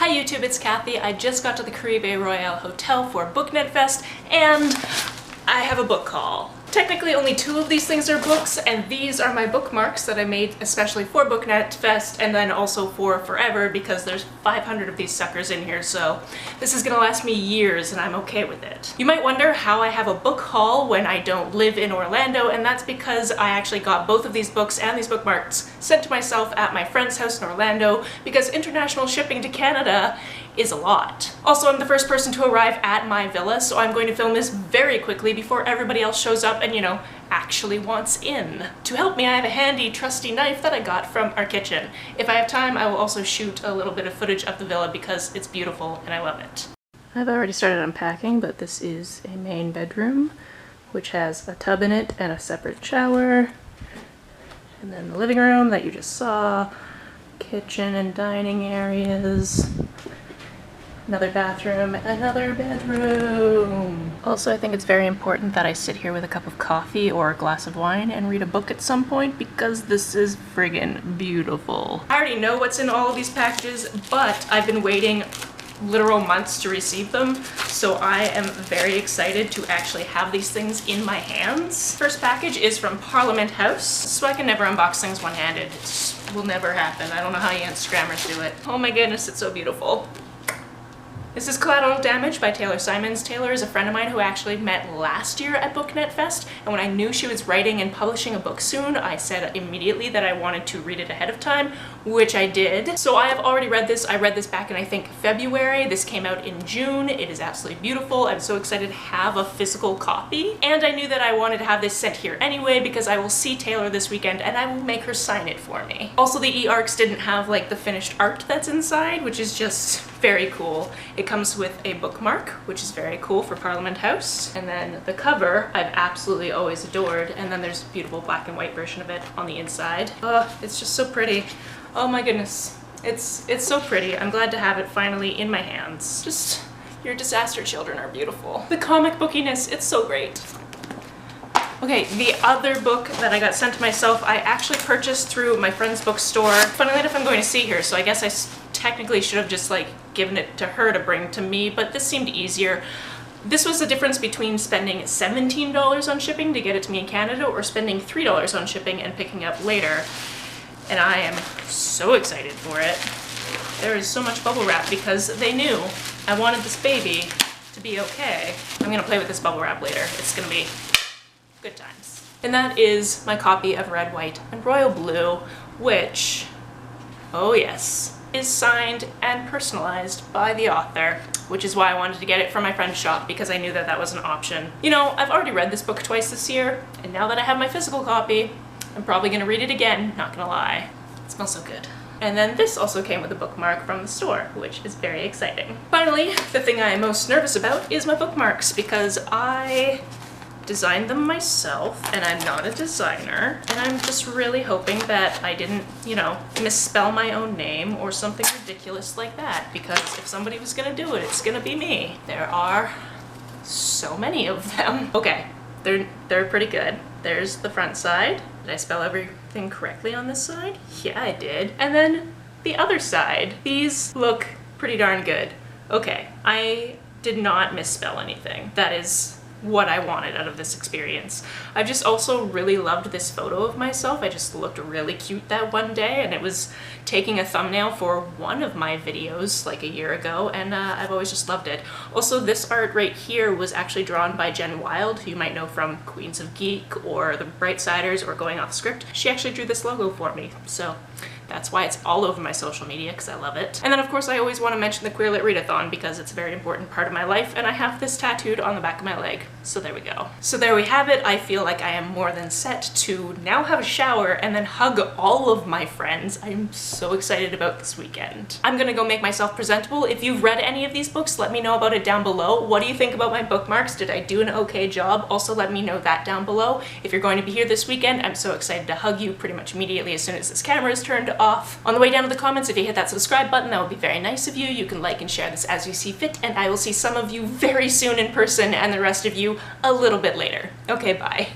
Hi YouTube, it's Kathy. I just got to the Caribe Royale Hotel for BookNet Fest and I have a book haul. Technically only 2 of these things are books, and these are my bookmarks that I made especially for BookNet Fest and then also for forever because there's 500 of these suckers in here, so this is gonna last me years and I'm okay with it. You might wonder how I have a book haul when I don't live in Orlando, and that's because I actually got both of these books and these bookmarks sent to myself at my friend's house in Orlando because international shipping to Canada is a lot. Also, I'm the first person to arrive at my villa, so I'm going to film this very quickly before everybody else shows up and, you know, actually wants in. To help me, I have a handy, trusty knife that I got from our kitchen. If I have time, I will also shoot a little bit of footage of the villa because it's beautiful and I love it. I've already started unpacking, but this is a main bedroom, which has a tub in it and a separate shower. And then the living room that you just saw, kitchen and dining areas. Another bathroom, another bedroom. Also, I think it's very important that I sit here with a cup of coffee or a glass of wine and read a book at some point because this is friggin' beautiful. I already know what's in all of these packages, but I've been waiting literal months to receive them, so I am very excited to actually have these things in my hands. First package is from Parliament House, so I can never unbox things one-handed. It just will never happen. I don't know how you Instagrammers do it. Oh my goodness, it's so beautiful. This is Collateral Damage by Taylor Simons. Taylor is a friend of mine who I actually met last year at BookNet Fest, and when I knew she was writing and publishing a book soon, I said immediately that I wanted to read it ahead of time, which I did. So I have already read this. I read this back in, I think, February. This came out in June. It is absolutely beautiful. I'm so excited to have a physical copy. And I knew that I wanted to have this sent here anyway because I will see Taylor this weekend and I will make her sign it for me. Also, the e-arcs didn't have like the finished art that's inside, which is just very cool. It comes with a bookmark, which is very cool for Parliament House. And then the cover I've absolutely always adored. And then there's a beautiful black and white version of it on the inside. Oh, it's just so pretty. Oh my goodness. It's so pretty. I'm glad to have it finally in my hands. Just, your disaster children are beautiful. The comic bookiness, it's so great. Okay, the other book that I got sent to myself, I actually purchased through my friend's bookstore. Funnily enough, I'm going to see her, so I guess I technically should have just like given it to her to bring to me, but this seemed easier. This was the difference between spending $17 on shipping to get it to me in Canada or spending $3 on shipping and picking up later. And I am so excited for it. There is so much bubble wrap because they knew I wanted this baby to be okay. I'm gonna play with this bubble wrap later. It's gonna be good times. And that is my copy of Red, White, and Royal Blue, which, oh yes, is signed and personalized by the author, which is why I wanted to get it from my friend's shop because I knew that that was an option. You know, I've already read this book twice this year, and now that I have my physical copy, I'm probably gonna read it again, not gonna lie. It smells so good. And then this also came with a bookmark from the store, which is very exciting. Finally, the thing I am most nervous about is my bookmarks because I designed them myself and I'm not a designer, and I'm just really hoping that I didn't, you know, misspell my own name or something ridiculous like that, because if somebody was gonna do it, it's gonna be me. There are so many of them. Okay, they're pretty good. There's the front side. Did I spell everything correctly on this side? Yeah, I did. And then the other side. These look pretty darn good. Okay, I did not misspell anything. That is what I wanted out of this experience. I just also really loved this photo of myself. I just looked really cute that one day, and it was taking a thumbnail for one of my videos like a year ago, and I've always just loved it. Also, this art right here was actually drawn by Jen Wild, who you might know from Queens of Geek or The Brightsiders or Going Off Script. She actually drew this logo for me, so that's why it's all over my social media, because I love it. And then of course I always want to mention the Queer Lit Readathon because it's a very important part of my life, and I have this tattooed on the back of my leg. So there we go. So there we have it. I feel like I am more than set to now have a shower and then hug all of my friends. I'm so excited about this weekend. I'm gonna go make myself presentable. If you've read any of these books, let me know about it down below. What do you think about my bookmarks? Did I do an okay job? Also let me know that down below. If you're going to be here this weekend, I'm so excited to hug you pretty much immediately as soon as this camera is turned off. On the way down to the comments, if you hit that subscribe button, that would be very nice of you. You can like and share this as you see fit, and I will see some of you very soon in person and the rest of you a little bit later. Okay, bye.